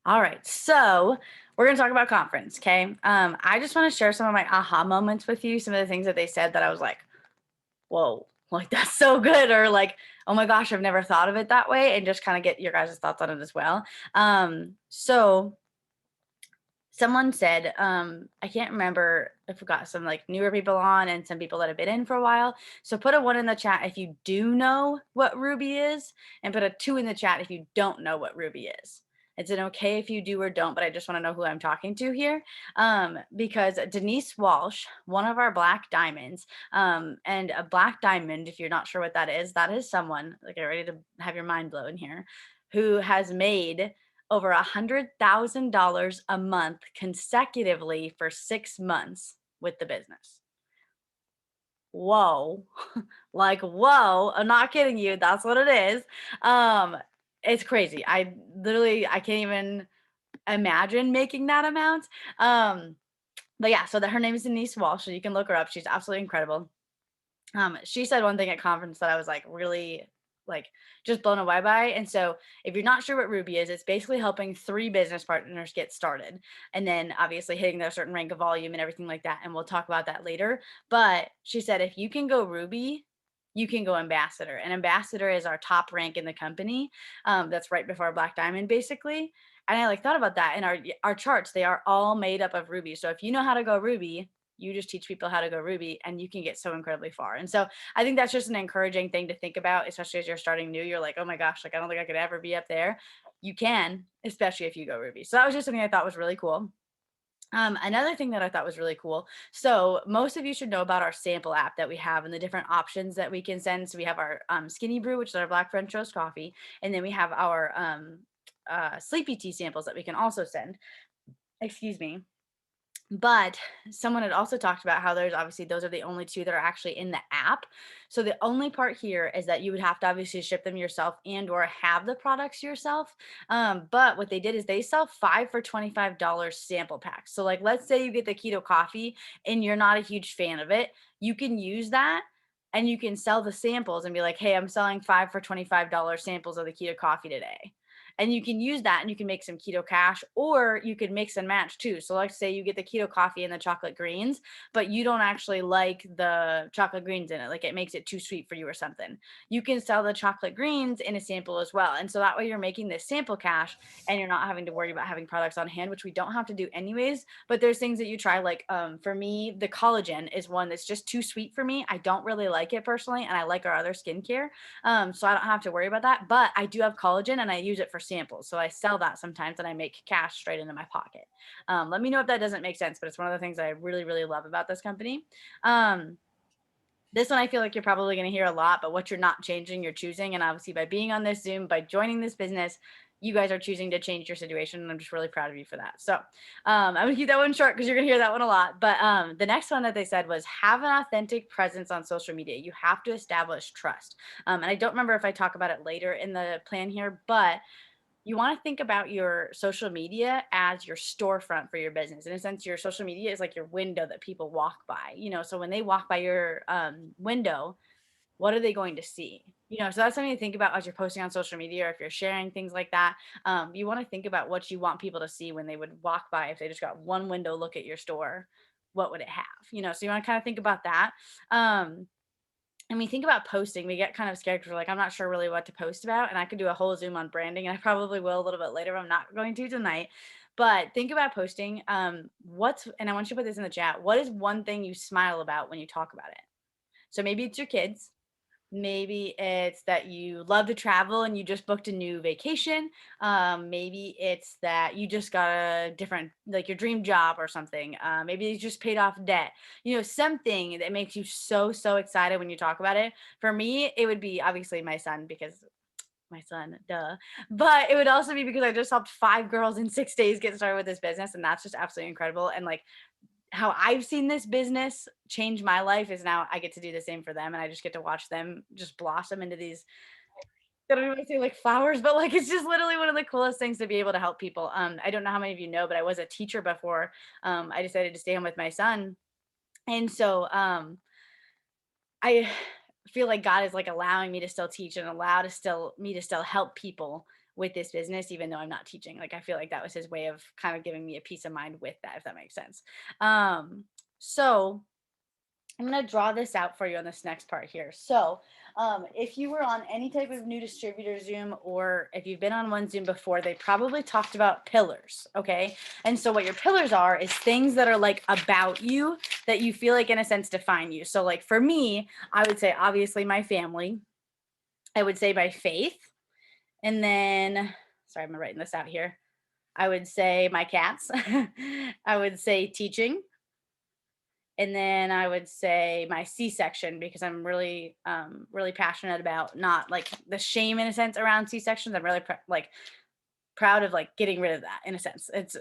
All right. So we're going to talk about conference. Okay. I just want to share some of my aha moments with you. Some of the things that they said that I was like, whoa, like that's so good. Or like, oh my gosh, I've never thought of it that way. And just kind of get your guys' thoughts on it as well. So someone said, I can't remember if we got some like newer people on and some people that have been in for a while. So put a one in the chat if you do know what Ruby is, and put a two in the chat if you don't know what Ruby is. It's an okay if you do or don't, but I just want to know who I'm talking to here. Because Denise Walsh, one of our black diamonds, and a black diamond, if you're not sure what that is someone, like, get ready to have your mind blown here, who has made over $100,000 a month consecutively for 6 months with the business. Whoa. Like, whoa. I'm not kidding you. That's what it is. Um, it's crazy. I can't even imagine making that amount. But yeah, so that her name is Denise Walsh, so you can look her up. She's absolutely incredible. She said one thing at conference that I was like really like just blown away by. And so if you're not sure what Ruby is, it's basically helping three business partners get started. And then obviously hitting their certain rank of volume and everything like that. And we'll talk about that later. But she said if you can go Ruby, you can go ambassador. And ambassador is our top rank in the company. That's right before Black Diamond, basically. And I like thought about that. And our charts, they are all made up of Ruby. So if you know how to go Ruby, you just teach people how to go Ruby and you can get so incredibly far. And so I think that's just an encouraging thing to think about, especially as you're starting new. You're like, oh my gosh, like I don't think I could ever be up there. You can, especially if you go Ruby. So that was just something I thought was really cool. Another thing that I thought was really cool. So most of you should know about our sample app that we have and the different options that we can send. So we have our Skinny Brew, which is our Black French Toast coffee, and then we have our Sleepy Tea samples that we can also send. Excuse me. But someone had also talked about how there's obviously those are the only two that are actually in the app. So the only part here is that you would have to obviously ship them yourself and or have the products yourself. But what they did is they sell 5 for $25 sample packs. So like let's say you get the keto coffee and you're not a huge fan of it, you can use that and you can sell the samples and be like, hey, I'm selling 5 for $25 samples of the keto coffee today, and you can use that and you can make some keto cash, or you could mix and match too. So let's say you get the keto coffee and the chocolate greens, but you don't actually like the chocolate greens in it, like it makes it too sweet for you or something. You can sell the chocolate greens in a sample as well, and so that way you're making this sample cash and you're not having to worry about having products on hand, which we don't have to do anyways. But there's things that you try, like for me the collagen is one that's just too sweet for me. I don't really like it personally, and I like our other skincare, so I don't have to worry about that. But I do have collagen and I use it for samples. So I sell that sometimes and I make cash straight into my pocket. Let me know if that doesn't make sense, but it's one of the things I really, really love about this company. Um, this one I feel like you're probably going to hear a lot, but what you're not changing, you're choosing. And obviously, by being on this Zoom, by joining this business, you guys are choosing to change your situation. And I'm just really proud of you for that. So I'm going to keep that one short because you're going to hear that one a lot. But the next one that they said was have an authentic presence on social media. You have to establish trust. And I don't remember if I talk about it later in the plan here, but you want to think about your social media as your storefront for your business. In a sense, your social media is like your window that people walk by. So when they walk by your window, what are they going to see? So that's something to think about as you're posting on social media, or if you're sharing things like that. You want to think about what you want people to see when they would walk by. If they just got one window look at your store, what would it have? So you want to kind of think about that. And we think about posting, we get kind of scared because we're like, I'm not sure really what to post about. And I could do a whole Zoom on branding, and I probably will a little bit later. I'm not going to tonight. But think about posting. And I want you to put this in the chat. What is one thing you smile about when you talk about it? So maybe it's your kids. Maybe it's that you love to travel and you just booked a new vacation. Maybe it's that you just got a different, like your dream job or something. Maybe you just paid off debt. Something that makes you so, so excited when you talk about it. For me, it would be obviously my son, because my son, duh. But it would also be because I just helped 5 girls in 6 days get started with this business. And that's just absolutely incredible. And like, how I've seen this business change my life is now I get to do the same for them, and I just get to watch them just blossom into these, I don't even say like flowers, but like it's just literally one of the coolest things to be able to help people. I don't know how many of you know, but I was a teacher before. I decided to stay home with my son. And so I feel like God is like allowing me to still teach and allow to still me to still help people with this business, even though I'm not teaching. Like, I feel like that was his way of kind of giving me a peace of mind with that, if that makes sense. So I'm going to draw this out for you on this next part here. So, if you were on any type of new distributor Zoom, or if you've been on one Zoom before, they probably talked about pillars. Okay. And so, what your pillars are is things that are like about you that you feel like, in a sense, define you. So, like for me, I would say obviously my family, I would say my faith. And then, sorry, I'm writing this out here. I would say my cats. I would say teaching, and then I would say my C-section, because I'm really really passionate about not like the shame, in a sense, around C-sections. I'm really like proud of like getting rid of that, in a sense. It's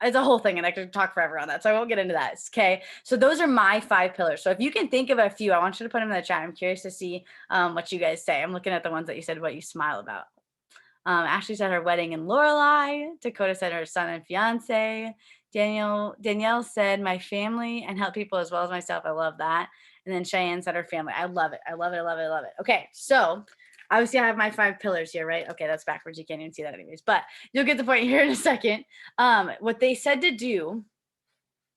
a whole thing, and I could talk forever on that, so I won't get into that. Okay, so those are my 5 pillars. So if you can think of a few, I want you to put them in the chat. I'm curious to see what you guys say. I'm looking at the ones that you said what you smile about. Ashley said her wedding in Lorelei. Dakota said her son and fiance. Danielle said my family and help people as well as myself. I love that. And then Cheyenne said her family. I love it. I love it. I love it. I love it. Okay, so obviously I have my 5 pillars here, right? Okay, that's backwards. You can't even see that anyways, but you'll get the point here in a second. What they said to do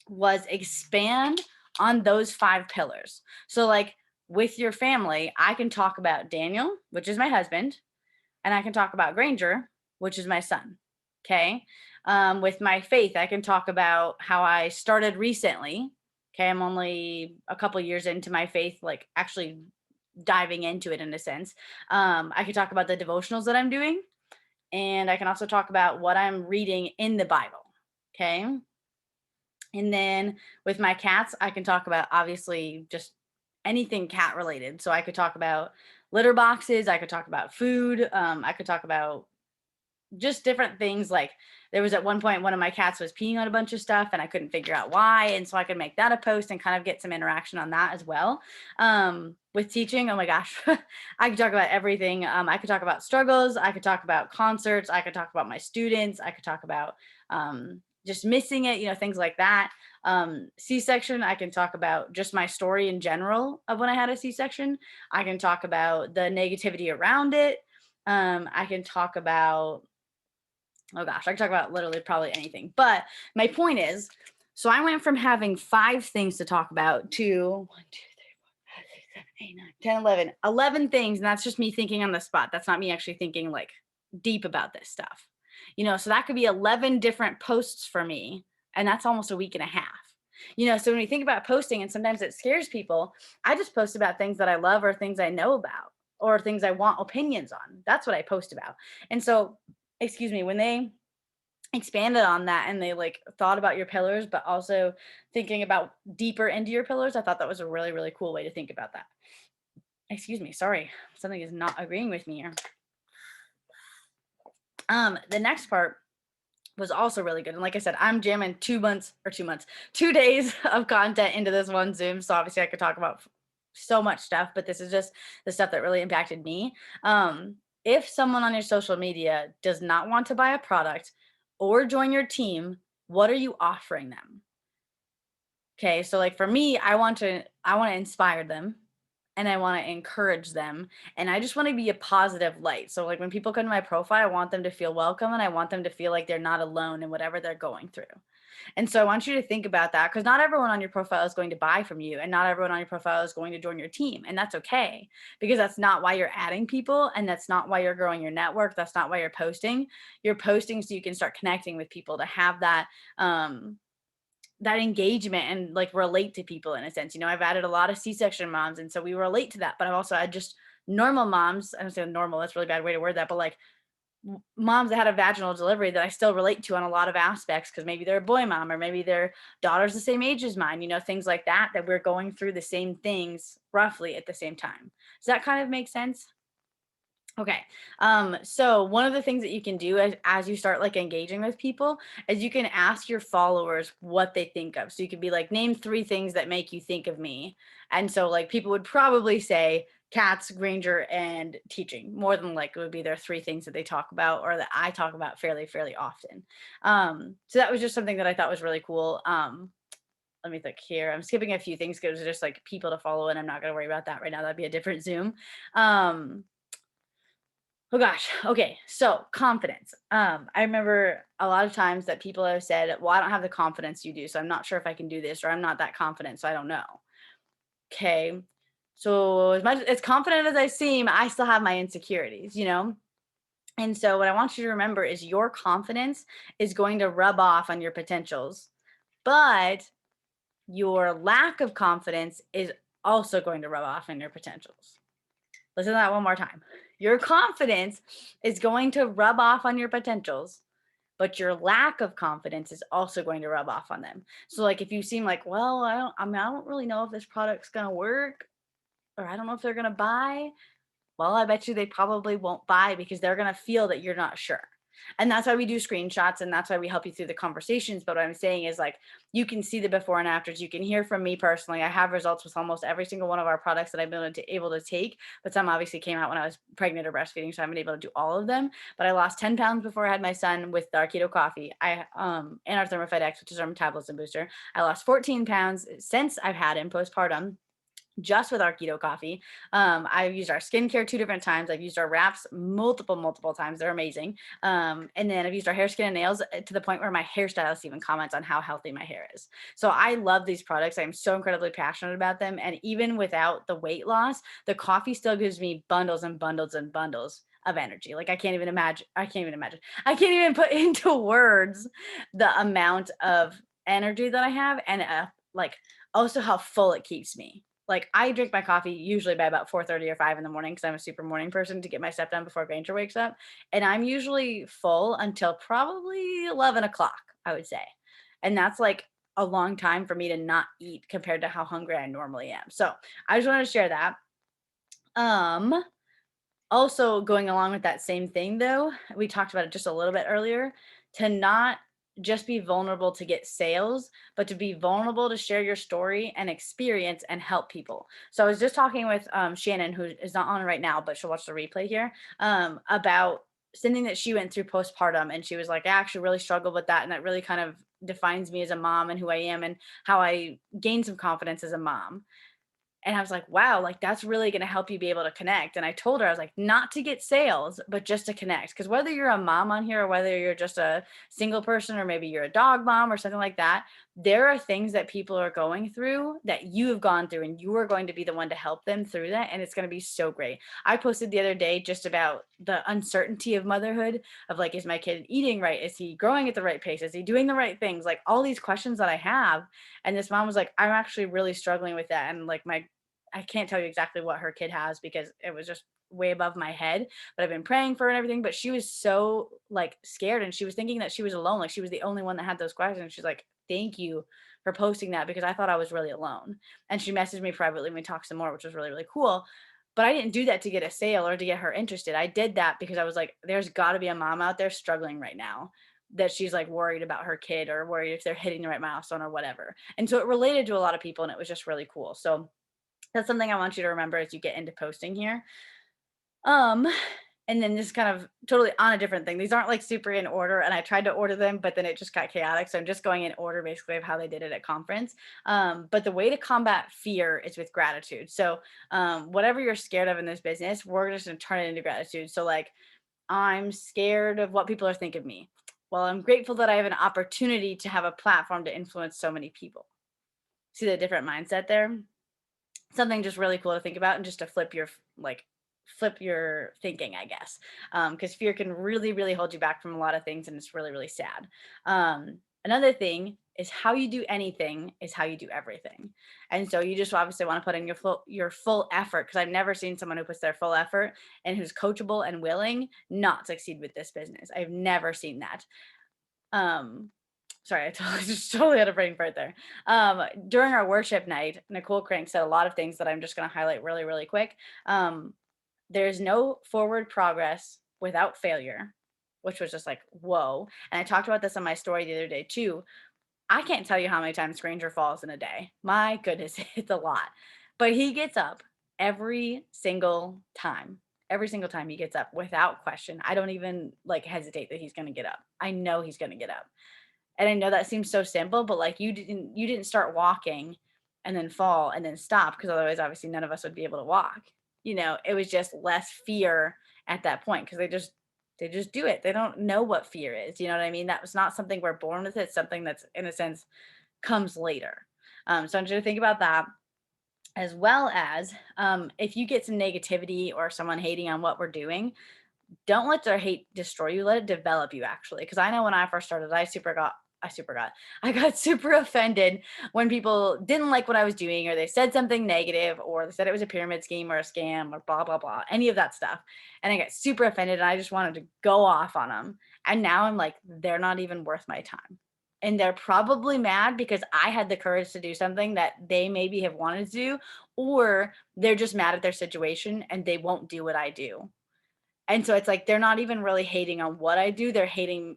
was expand on those 5 pillars. So like with your family, I can talk about Daniel, which is my husband, and I can talk about Granger, which is my son. Okay. With my faith, I can talk about how I started recently. Okay. I'm only a couple years into my faith, like actually diving into it, in a sense. I can talk about the devotionals that I'm doing, and I can also talk about what I'm reading in the Bible. Okay. And then with my cats, I can talk about obviously just anything cat related. So I could talk about litter boxes, I could talk about food, I could talk about just different things. Like there was at one point one of my cats was peeing on a bunch of stuff and I couldn't figure out why, and so I could make that a post and kind of get some interaction on that as well. With teaching, oh my gosh, I could talk about everything. I could talk about struggles, I could talk about concerts, I could talk about my students, I could talk about just missing it, things like that. C-section, I can talk about just my story in general of when I had a C-section. I can talk about the negativity around it. I can talk about, oh gosh, I can talk about literally probably anything. But my point is, so I went from having 5 things to talk about to 1, 2, 3, 4, 5, 6, 7, 8, 9, 10, 11, 11 things. And that's just me thinking on the spot. That's not me actually thinking like deep about this stuff. So that could be 11 different posts for me. And that's almost a week and a half. So when we think about posting, and sometimes it scares people, I just post about things that I love or things I know about or things I want opinions on. That's what I post about. And so, excuse me, when they expanded on that and they like thought about your pillars, but also thinking about deeper into your pillars, I thought that was a really, really cool way to think about that. Excuse me, sorry, something is not agreeing with me here. The next part was also really good. And like I said, I'm jamming 2 days of content into this one Zoom. So obviously I could talk about so much stuff, but this is just the stuff that really impacted me. If someone on your social media does not want to buy a product or join your team, what are you offering them? Okay, so like for me, I want to inspire them and I want to encourage them, and I just want to be a positive light. So like when people come to my profile, I want them to feel welcome and I want them to feel like they're not alone in whatever they're going through. And so I want you to think about that, because not everyone on your profile is going to buy from you, and not everyone on your profile is going to join your team. And that's okay, because that's not why you're adding people, and that's not why you're growing your network. That's not why you're posting. You're posting so you can start connecting with people, to have that engagement and like relate to people, in a sense. I've added a lot of C-section moms, and so we relate to that. But I've also had just normal moms. I don't say normal, that's a really bad way to word that, but like moms that had a vaginal delivery that I still relate to on a lot of aspects, because maybe they're a boy mom, or maybe their daughter's the same age as mine, things like that, that we're going through the same things roughly at the same time. Does that kind of make sense? Okay. So one of the things that you can do as you start like engaging with people is you can ask your followers what they think of. So you could be like, name 3 things that make you think of me. And so like people would probably say cats, Granger, and teaching. More than likely would be their 3 things that they talk about, or that I talk about fairly often. So that was just something that I thought was really cool. Let me think here. I'm skipping a few things because there's just like people to follow, and I'm not going to worry about that right now. That'd be a different Zoom. Oh gosh. Okay. So confidence. I remember a lot of times that people have said, well, I don't have the confidence you do. So I'm not sure if I can do this, or I'm not that confident. So I don't know. Okay. So as much as confident as I seem, I still have my insecurities, you know? And so what I want you to remember is your confidence is going to rub off on your potentials, but your lack of confidence is also going to rub off on your potentials. Listen to that one more time. Your confidence is going to rub off on your potentials, but your lack of confidence is also going to rub off on them. So like if you seem like, well, I don't really know if this product's going to work, or I don't know if they're going to buy. Well, I bet you they probably won't buy because they're going to feel that you're not sure. And that's why we do screenshots, and that's why we help you through the conversations. But what I'm saying is, like, you can see the before and afters. You can hear from me personally. I have results with almost every single one of our products that I've been able to take, but some obviously came out when I was pregnant or breastfeeding, so I haven't been able to do all of them. But I lost 10 pounds before I had my son with our keto coffee. And our Thermofed X, which is our metabolism booster. I lost 14 pounds since I've had him postpartum just with our keto coffee. I've used our skincare 2 different times. I've used our wraps multiple times. They're amazing. And then I've used our hair, skin, and nails to the point where my hairstylist even comments on how healthy my hair is. So I love these products. I'm so incredibly passionate about them. And even without the weight loss, the coffee still gives me bundles and bundles and bundles of energy. Like I can't even imagine. I can't even imagine. I can't even put into words the amount of energy that I have, and like also how full it keeps me. Like, I drink my coffee usually by about 4:30 or 5 in the morning because 'cause I'm a super morning person to get my stuff done before Granger wakes up, and I'm usually full until probably 11 o'clock, I would say, and that's, like, a long time for me to not eat compared to how hungry I normally am, so, I just wanted to share that. Um, Also going along with that same thing though, we talked about it just a little bit earlier, to not just be vulnerable to get sales, but to be vulnerable to share your story and experience and help people. So I was just talking with Shannon, who is not on right now, but she'll watch the replay here, about something that she went through postpartum. And she was like, I actually really struggled with that. And that really kind of defines me as a mom and who I am and how I gained some confidence as a mom. And I was like, wow, like that's really going to help you be able to connect. And I told her, I was like, not to get sales, but just to connect. Because whether you're a mom on here or whether you're just a single person or maybe you're a dog mom or something like that, there are things that people are going through that you have gone through, and you are going to be the one to help them through that. And it's going to be so great. I posted the other day just about the uncertainty of motherhood, of like, is my kid eating right? Is he growing at the right pace? Is he doing the right things? Like all these questions that I have. And this mom was like, I'm actually really struggling with that. And like I can't tell you exactly what her kid has because it was just way above my head, but I've been praying for her and everything. But she was so like scared, and she was thinking that she was alone. Like she was the only one that had those questions. She's like, thank you for posting that because I thought I was really alone. And she messaged me privately and we talked some more, which was really, really cool. But I didn't do that to get a sale or to get her interested. I did that because I was like, there's got to be a mom out there struggling right now that she's like worried about her kid or worried if they're hitting the right milestone or whatever. And so it related to a lot of people, and it was just really cool. So that's something I want you to remember as you get into posting here. Um, and then this kind of totally on a different thing. These aren't like super in order, and I tried to order them, but then it just got chaotic. So I'm just going in order basically of how they did it at conference. But the way to combat fear is with gratitude. So whatever you're scared of in this business, we're just gonna turn it into gratitude. So like I'm scared of what people are thinking of me. Well, I'm grateful that I have an opportunity to have a platform to influence so many people. See the different mindset there? Something just really cool to think about and just to flip your thinking, I guess. Because fear can really hold you back from a lot of things, and it's really sad. Another thing is how you do anything is how you do everything. And so you just obviously want to put in your full effort, because I've never seen someone who puts their full effort and who's coachable and willing not succeed with this business. I've never seen that. Um, Sorry, I totally just totally had a brain fart there. During our worship night, Nicole Crank said a lot of things that I'm just going to highlight really quick. Um, there's no forward progress without failure, which was just like, whoa. And I talked about this on my story the other day too. I can't tell you how many times Granger falls in a day. My goodness, it's a lot. But he gets up every single time. Every single time he gets up without question. I don't even like hesitate that he's going to get up. I know he's going to get up. And I know that seems so simple, but like you didn't start walking and then fall and then stop, because otherwise obviously none of us would be able to walk. You know, it was just less fear at that point because they just do it. They don't know what fear is. You know what I mean? That was not something we're born with. It's something that's in a sense comes later. So I want you to think about that as well as if you get some negativity or someone hating on what we're doing, don't let their hate destroy you. Let it develop you actually. Because I know when I first started, I got super offended when people didn't like what I was doing or they said something negative or they said it was a pyramid scheme or a scam or blah, blah, blah, any of that stuff. And I got super offended and I just wanted to go off on them. And now I'm like, they're not even worth my time. And they're probably mad because I had the courage to do something that they maybe have wanted to do, or they're just mad at their situation and they won't do what I do. And so it's like they're not even really hating on what I do, they're hating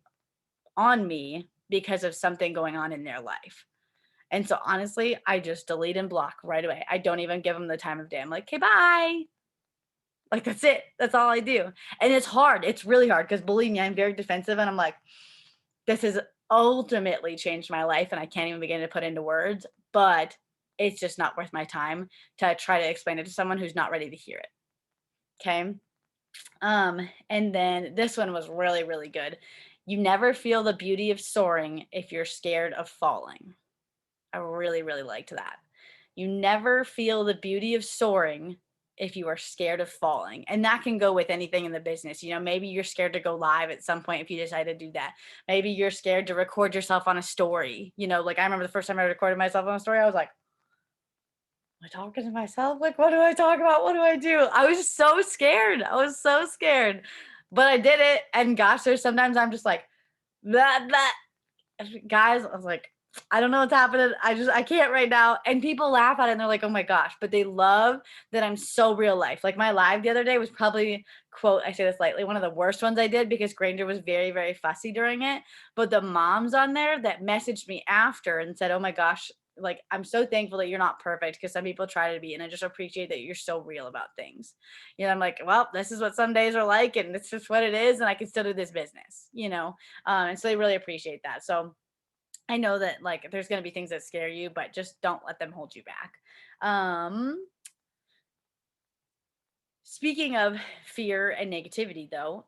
on me because of something going on in their life. And so honestly, I just delete and block right away. I don't even give them the time of day. I'm like, "Okay, bye." Like that's it. That's all I do. And it's hard. It's really hard because believe me, I'm very defensive and I'm like, this has ultimately changed my life and I can't even begin to put into words, but it's just not worth my time to try to explain it to someone who's not ready to hear it. Okay? And then this one was really, really good. You never feel the beauty of soaring if you're scared of falling. I really, really liked that. You never feel the beauty of soaring if you are scared of falling. And that can go with anything in the business. You know, maybe you're scared to go live at some point if you decide to do that. Maybe you're scared to record yourself on a story. You know, like I remember the first time I recorded myself on a story, I was like, am I talking to myself? Like, what do I talk about? What do I do? I was so scared. I was so scared. But I did it. And gosh, there's sometimes I'm just like, that. Guys, I was like, I don't know what's happening. I can't right now. And people laugh at it and they're like, oh my gosh, but they love that I'm so real life. Like my live the other day was probably, quote, I say this lightly, one of the worst ones I did because Granger was very, very fussy during it. But the moms on there that messaged me after and said, oh my gosh, like I'm so thankful that you're not perfect because some people try to be. And I just appreciate that you're so real about things. You know, I'm like, well, this is what some days are like, and it's just what it is. And I can still do this business, you know? And so they really appreciate that. So, I know that like there's going to be things that scare you, but just don't let them hold you back. Um, Speaking of fear and negativity, though,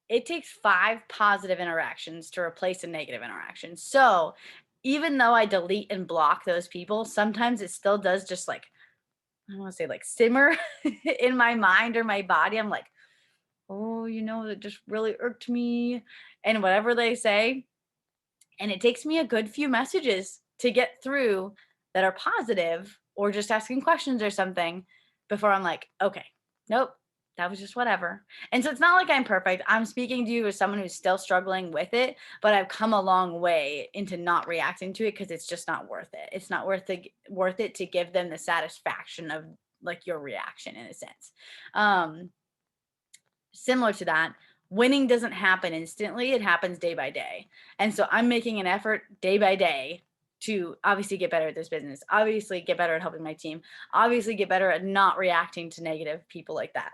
it takes 5 positive interactions to replace a negative interaction. So even though I delete and block those people, sometimes it still does just like, I don't want to say like simmer in my mind or my body. I'm like, oh, you know, that just really irked me. And whatever they say, and it takes me a good few messages to get through that are positive or just asking questions or something before I'm like, okay, nope, that was just whatever. And so it's not like I'm perfect. I'm speaking to you as someone who's still struggling with it, but I've come a long way into not reacting to it because it's just not worth it. It's not worth it to give them the satisfaction of like your reaction in a sense. Um, Similar to that, winning doesn't happen instantly, it happens day by day. And so I'm making an effort day by day to obviously get better at this business, obviously get better at helping my team, obviously get better at not reacting to negative people like that.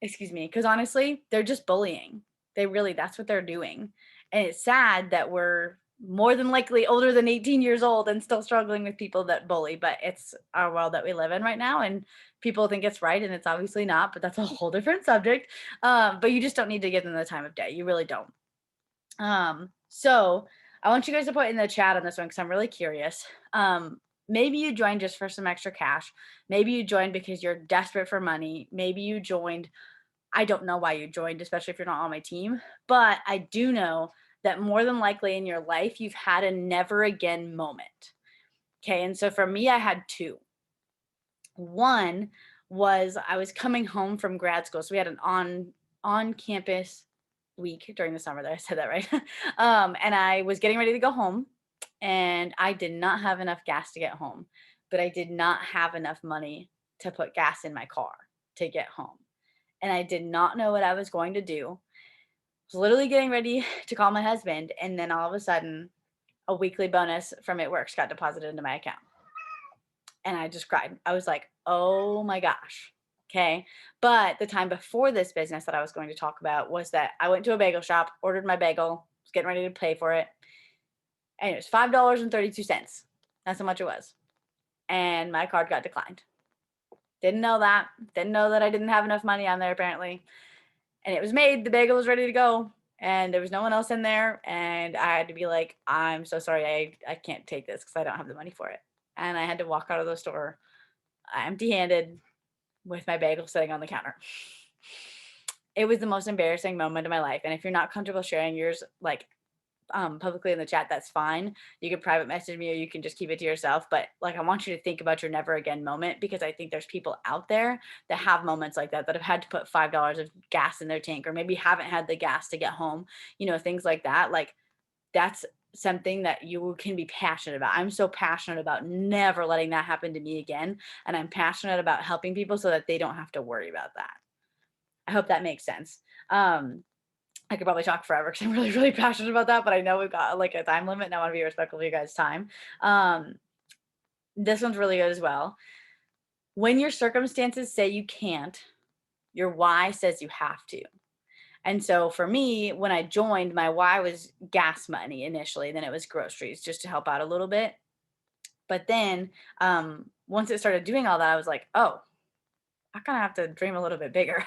Excuse me, because honestly, they're just bullying. They really, that's what they're doing. And it's sad that we're more than likely older than 18 years old and still struggling with people that bully, but it's our world that we live in right now. And people think it's right, and it's obviously not, but that's a whole different subject. But you just don't need to give them the time of day. You really don't. So I want you guys to put in the chat on this one because I'm really curious. Maybe you joined just for some extra cash. Maybe you joined because you're desperate for money. Maybe you joined, I don't know why you joined, especially if you're not on my team, but I do know that more than likely in your life, you've had a never again moment. Okay. And so for me, I had two. One was I was coming home from grad school. So we had an on campus week during the summer there. I said that right. And I was getting ready to go home and I did not have enough gas to get home, but I did not have enough money to put gas in my car to get home. And I did not know what I was going to do. I was literally getting ready to call my husband. And then all of a sudden, a weekly bonus from It Works got deposited into my account. And I just cried. I was like, oh my gosh. Okay. But the time before this business that I was going to talk about was that I went to a bagel shop, ordered my bagel, was getting ready to pay for it. And it was $5.32. That's how much it was. And my card got declined. Didn't know that. Didn't know that I didn't have enough money on there apparently. And it was made, the bagel was ready to go, and there was no one else in there, and I had to be like, "I'm so sorry, I can't take this because I don't have the money for it." And I had to walk out of the store empty-handed with my bagel sitting on the counter. It was the most embarrassing moment of my life, and if you're not comfortable sharing yours, like, publicly in the chat, that's fine. You can private message me or you can just keep it to yourself. But like, I want you to think about your never again moment because I think there's people out there that have moments like that, that have had to put $5 of gas in their tank or maybe haven't had the gas to get home, things like that. Like, that's something that you can be passionate about. I'm so passionate about never letting that happen to me again. And I'm passionate about helping people so that they don't have to worry about that. I hope that makes sense. Um, I could probably talk forever because I'm really, really passionate about that, but I know we've got like a time limit and I want to be respectful of you guys' time. Um, this one's really good as well. When your circumstances say you can't, your why says you have to. And so for me, when I joined, my why was gas money initially, then it was groceries just to help out a little bit. But then once it started doing all that, I was like, oh, I kind of have to dream a little bit bigger.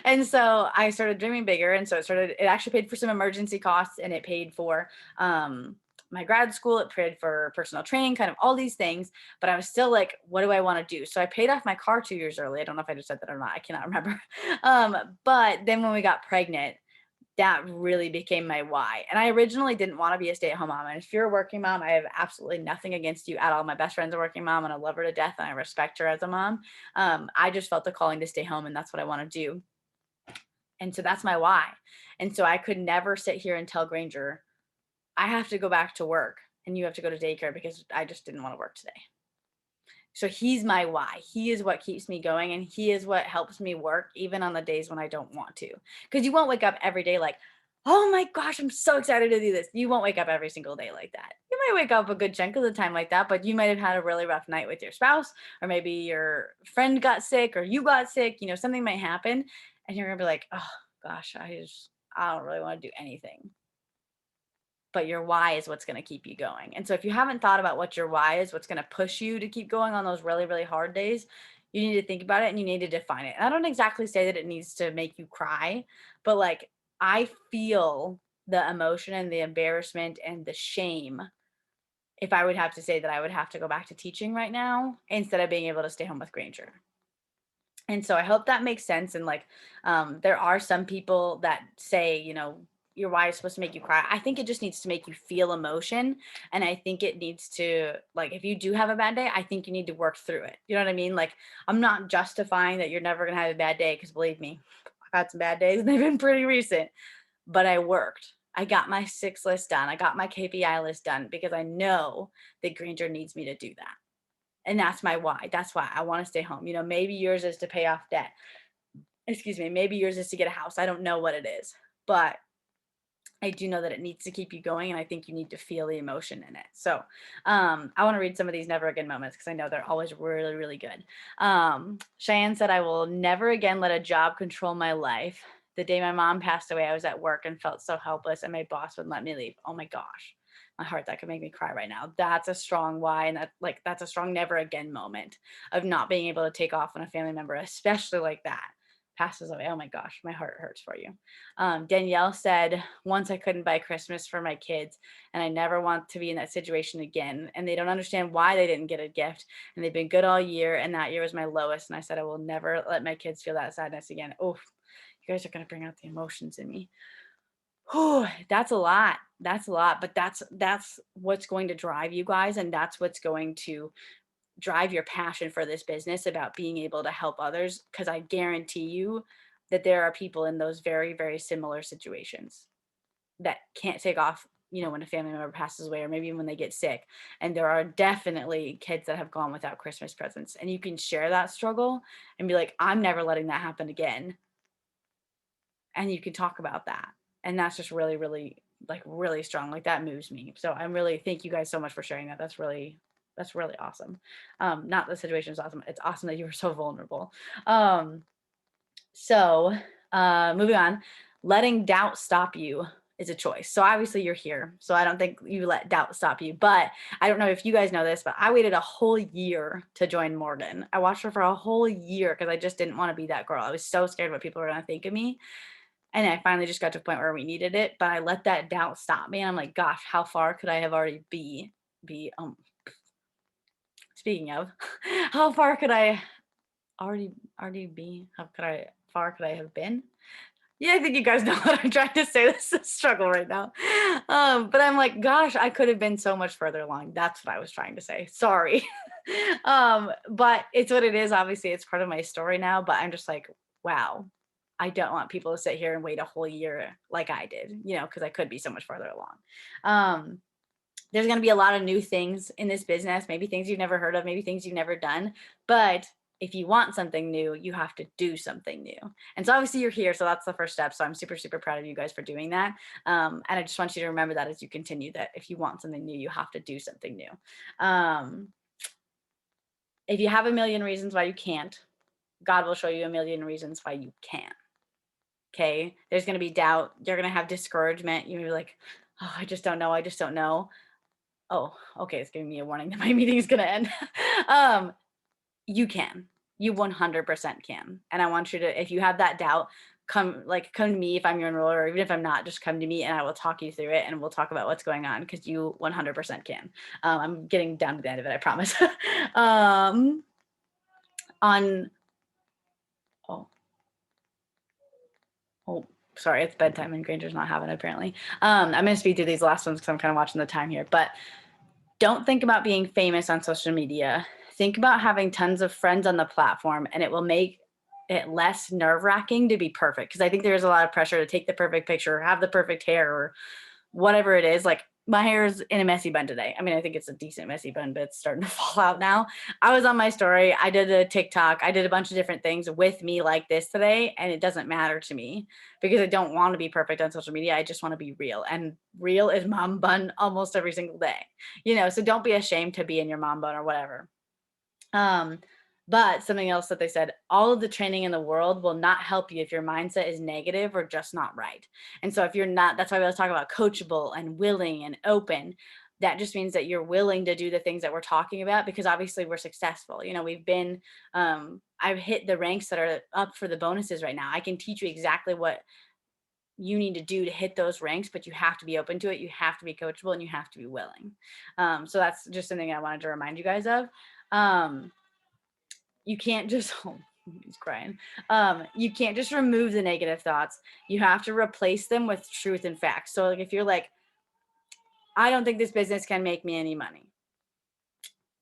And so I started dreaming bigger. And so it actually paid for some emergency costs and it paid for my grad school. It paid for personal training, kind of all these things. But I was still like, what do I want to do? So I paid off my car 2 years early. I don't know if I just said that or not. I cannot remember. But then when we got pregnant, that really became my why. And I originally didn't want to be a stay-at-home mom. And if you're a working mom, I have absolutely nothing against you at all. My best friend's a working mom and I love her to death and I respect her as a mom. I just felt the calling to stay home and that's what I want to do. And so that's my why. And so I could never sit here and tell Granger, I have to go back to work and you have to go to daycare because I just didn't want to work today. So he's my why. He is what keeps me going and he is what helps me work even on the days when I don't want to. Because you won't wake up every day like, oh my gosh, I'm so excited to do this. You won't wake up every single day like that. You might wake up a good chunk of the time like that, but you might have had a really rough night with your spouse, or maybe your friend got sick, or you got sick, something might happen. And you're gonna be like, oh gosh, I don't really want to do anything. But your why is what's going to keep you going. And so if you haven't thought about what your why is, what's going to push you to keep going on those really, really hard days, you need to think about it and you need to define it. And I don't exactly say that it needs to make you cry, but like I feel the emotion and the embarrassment and the shame if I would have to say that I would have to go back to teaching right now instead of being able to stay home with Granger. And so I hope that makes sense. And like, there are some people that say, your why is supposed to make you cry. I think it just needs to make you feel emotion. And I think it needs to, like, if you do have a bad day, I think you need to work through it. You know what I mean? Like, I'm not justifying that you're never going to have a bad day because believe me, I've had some bad days and they've been pretty recent, but I worked. I got my 6 list done. I got my KPI list done because I know that Granger needs me to do that. And that's my why. That's why I want to stay home. Maybe yours is to pay off debt. Excuse me. Maybe yours is to get a house. I don't know what it is, but I do know that it needs to keep you going. And I think you need to feel the emotion in it. So I want to read some of these never again moments because I know they're always really, really good. Cheyenne said, I will never again let a job control my life. The day my mom passed away, I was at work and felt so helpless and my boss wouldn't let me leave. Oh my gosh. My heart, that could make me cry right now. That's a strong why. And that's a strong never again moment of not being able to take off on a family member, especially like that passes away. Oh my gosh, my heart hurts for you. Danielle said, once I couldn't buy Christmas for my kids and I never want to be in that situation again. And they don't understand why they didn't get a gift and they've been good all year. And that year was my lowest. And I said, I will never let my kids feel that sadness again. Oh, you guys are going to bring out the emotions in me. Oh, that's a lot. That's a lot, but that's what's going to drive you guys. And that's what's going to drive your passion for this business about being able to help others. Cause I guarantee you that there are people in those very, very similar situations that can't take off, when a family member passes away or maybe when they get sick. And there are definitely kids that have gone without Christmas presents and you can share that struggle and be like, I'm never letting that happen again. And you can talk about that. And that's just really, really, like really strong. Like that moves me. So I'm really, thank you guys so much for sharing that. That's really awesome. Not the situation is awesome. It's awesome that you were so vulnerable. So moving on, letting doubt stop you. is a choice. So obviously you're here. So I don't think you let doubt stop you. But I don't know if you guys know this, but I waited a whole year to join Morgan. I watched her for a whole year because I just didn't want to be that girl. I was so scared what people were going to think of me. And I finally just got to a point where we needed it, but I let that doubt stop me. And I'm like, gosh, how far could I have already be speaking of, how far could I already be? How could I far could I have been? Yeah, I think you guys know what I'm trying to say. This is a struggle right now. But I'm like, gosh, I could have been so much further along. That's what I was trying to say. Sorry. But it's what it is. Obviously, it's part of my story now, but I'm just like, wow, I don't want people to sit here and wait a whole year like I did, because I could be so much further along. Um, there's going to be a lot of new things in this business, maybe things you've never heard of, maybe things you've never done. But if you want something new, you have to do something new. And so obviously you're here. So that's the first step. So I'm super, super proud of you guys for doing that. And I just want you to remember that as you continue, that if you want something new, you have to do something new. If you have a million reasons why you can't, God will show you a million reasons why you can. Okay. There's going to be doubt. You're going to have discouragement. You're like, oh, I just don't know. I just don't know. Oh, okay, it's giving me a warning that my meeting is gonna end. Um, you can. You 100% can. And I want you to, if you have that doubt, come to me if I'm your enroller, or even if I'm not, just come to me and I will talk you through it and we'll talk about what's going on because you 100% can. I'm getting down to the end of it, I promise. On oh oh sorry, it's bedtime and Granger's not having it apparently. I'm gonna speed through these last ones because I'm kind of watching the time here, but don't think about being famous on social media. Think about having tons of friends on the platform, and it will make it less nerve wracking to be perfect. Because I think there's a lot of pressure to take the perfect picture, or have the perfect hair, or whatever it is. Like my hair is in a messy bun today. I mean, I think it's a decent messy bun, but it's starting to fall out now. I was on my story. I did a TikTok. I did a bunch of different things with me like this today, and it doesn't matter to me because I don't want to be perfect on social media. I just want to be real, and real is mom bun almost every single day. So don't be ashamed to be in your mom bun or whatever. Um, but something else that they said, all of the training in the world will not help you if your mindset is negative or just not right. And so if you're not, that's why we always talk about coachable and willing and open. That just means that you're willing to do the things that we're talking about because obviously we're successful. I've hit the ranks that are up for the bonuses right now. I can teach you exactly what you need to do to hit those ranks, but you have to be open to it. You have to be coachable and you have to be willing. So that's just something I wanted to remind you guys of. You can't just he's crying. You can't just remove the negative thoughts. You have to replace them with truth and facts. So like if you're like, I don't think this business can make me any money.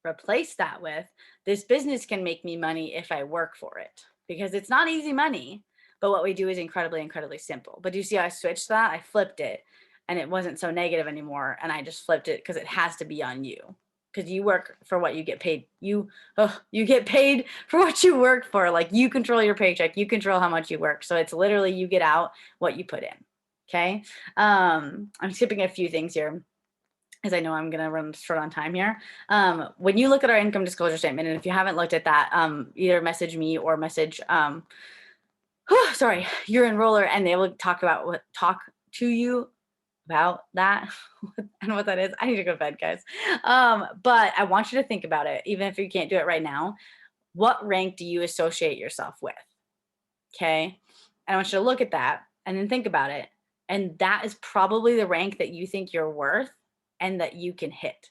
Replace that with this business can make me money if I work for it. Because it's not easy money, but what we do is incredibly, incredibly simple. But do you see how I switched that? I flipped it and it wasn't so negative anymore. And I just flipped it because it has to be on you. Because you work for what you get paid. You get paid for what you work for. Like you control your paycheck. You control how much you work. So it's literally you get out what you put in. Okay. I'm skipping a few things here because I know I'm going to run short on time here. When you look at our income disclosure statement, and if you haven't looked at that, either message me or message, your enroller, and they will talk to you about that and what that is. I need to go to bed, guys. But I want you to think about it, even if you can't do it right now. What rank do you associate yourself with? Okay. And I want you to look at that and then think about it. And that is probably the rank that you think you're worth and that you can hit.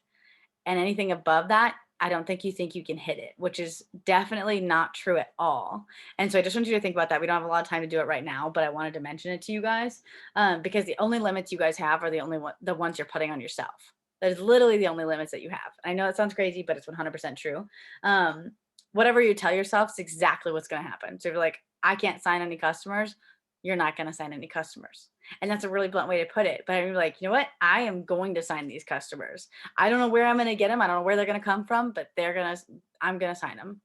And anything above that, I don't think you can hit it, which is definitely not true at all. And so I just want you to think about that. We don't have a lot of time to do it right now, but I wanted to mention it to you guys because the only limits you guys have are the ones you're putting on yourself. That is literally the only limits that you have. I know it sounds crazy, but it's 100% true. Whatever you tell yourself is exactly what's going to happen. So if you're like, I can't sign any customers, you're not going to sign any customers. And that's a really blunt way to put it. But I'm like, you know what? I am going to sign these customers. I don't know where I'm going to get them. I don't know where they're going to come from, but I'm going to sign them.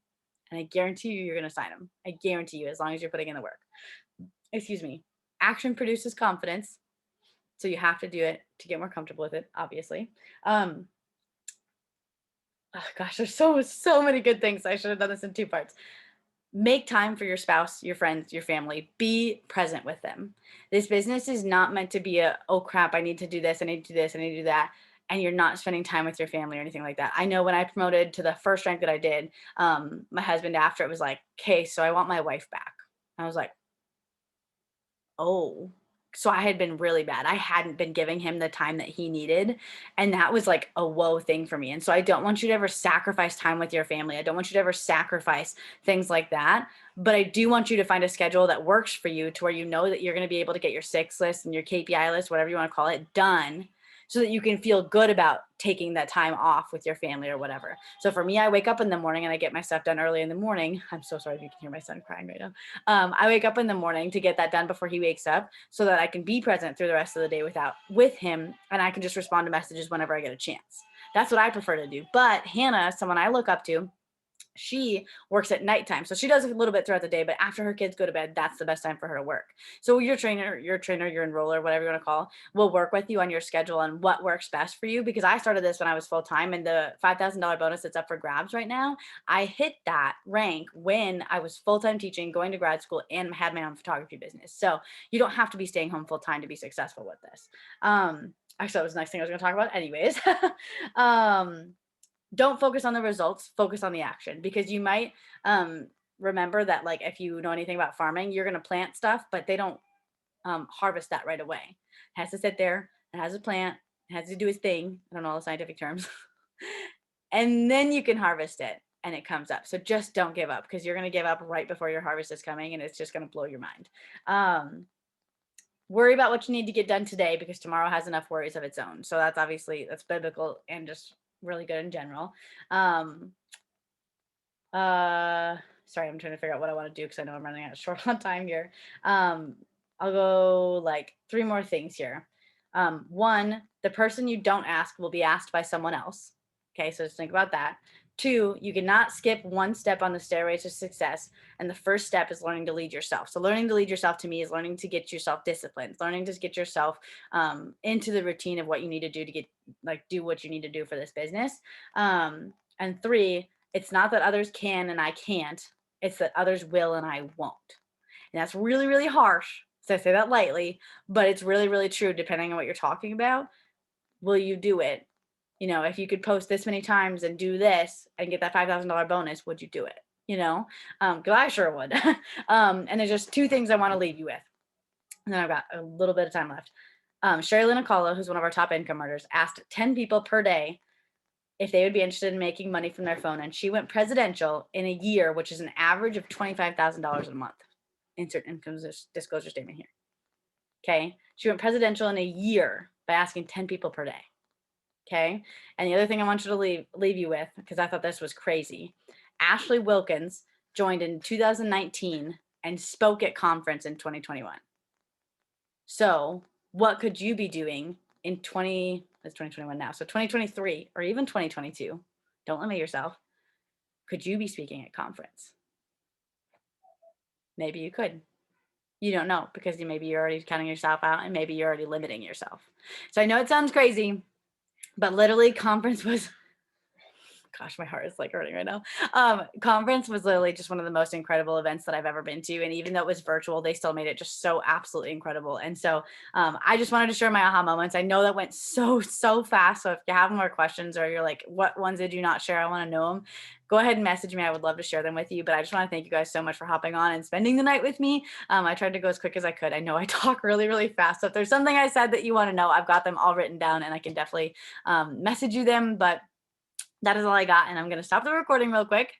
And I guarantee you're going to sign them. I guarantee you, as long as you're putting in the work. Excuse me. Action produces confidence. So you have to do it to get more comfortable with it, obviously. Oh gosh, there's so many good things. I should have done this in two parts. Make time for your spouse, your friends, your family. Be present with them. This business is not meant to be a, oh crap, I need to do this, I need to do this, I need to do that. And you're not spending time with your family or anything like that. I know when I promoted to the first rank that I did, my husband after it was like, okay, so I want my wife back. I was like, oh. So I had been really bad. I hadn't been giving him the time that he needed. And that was like a whoa thing for me. And so I don't want you to ever sacrifice time with your family. I don't want you to ever sacrifice things like that. But I do want you to find a schedule that works for you to where you know that you're going to be able to get your six list and your KPI list, whatever you want to call it, done so that you can feel good about taking that time off with your family or whatever. So for me, I wake up in the morning and I get my stuff done early in the morning. I'm so sorry if you can hear my son crying right now. I wake up in the morning to get that done before he wakes up so that I can be present through the rest of the day with him, and I can just respond to messages whenever I get a chance. That's what I prefer to do. But Hannah, someone I look up to, she works at nighttime. So she does a little bit throughout the day, but after her kids go to bed, that's the best time for her to work. So your trainer, your enroller, whatever you want to call, will work with you on your schedule and what works best for you. Because I started this when I was full time, and the $5,000 bonus that's up for grabs right now, I hit that rank when I was full time teaching, going to grad school, and had my own photography business. So you don't have to be staying home full time to be successful with this. Actually, that was the next thing I was going to talk about, anyways. um, don't focus on the results, focus on the action, because you might remember that, like, if you know anything about farming, you're going to plant stuff, but they don't harvest that right away. It has to sit there, it has a plant, it has to do its thing. I don't know all the scientific terms. And then you can harvest it and it comes up. So just don't give up, because you're going to give up right before your harvest is coming and it's just going to blow your mind. Um, Worry about what you need to get done today, because tomorrow has enough worries of its own. So that's obviously, that's biblical and just really good in general. Um, uh, Sorry, I'm trying to figure out what I want to do because I know I'm running out of short on time here. Um, I'll go like three more things here. One, the person you don't ask will be asked by someone else. Okay, so just think about that. Two, you cannot skip one step on the stairway to success. And the first step is learning to lead yourself. So learning to lead yourself to me is learning to get yourself disciplined, learning to get yourself into the routine of what you need to do to get, like, do what you need to do for this business. And three, it's not that others can and I can't. It's that others will and I won't. And that's really, really harsh. So I say that lightly, but it's really, really true depending on what you're talking about. Will you do it? You know, if you could post this many times and do this and get that $5,000 bonus, would you do it? You know, because I sure would. And there's just two things I want to leave you with. And then I've got a little bit of time left. Sherry Lynn Acala, who's one of our top income earners, asked 10 people per day if they would be interested in making money from their phone. And she went presidential in a year, which is an average of $25,000 a month. Insert income disclosure statement here. Okay. She went presidential in a year by asking 10 people per day. Okay. And the other thing I want you to leave you with, because I thought this was crazy, Ashley Wilkins joined in 2019 and spoke at conference in 2021. So what could you be doing in it's 2021 now, so 2023 or even 2022, don't limit yourself, could you be speaking at conference? Maybe you could. You don't know, because maybe you're already counting yourself out and maybe you're already limiting yourself. So I know it sounds crazy, but literally conference was, gosh, my heart is like hurting right now. Conference was literally just one of the most incredible events that I've ever been to. And even though it was virtual, they still made it just so absolutely incredible. And so I just wanted to share my aha moments. I know that went so fast. So if you have more questions or you're like, what ones did you not share? I want to know them. Go ahead and message me. I would love to share them with you. But I just want to thank you guys so much for hopping on and spending the night with me. I tried to go as quick as I could. I know I talk really, really fast. So if there's something I said that you want to know, I've got them all written down and I can definitely message you them. But that is all I got. And I'm going to stop the recording real quick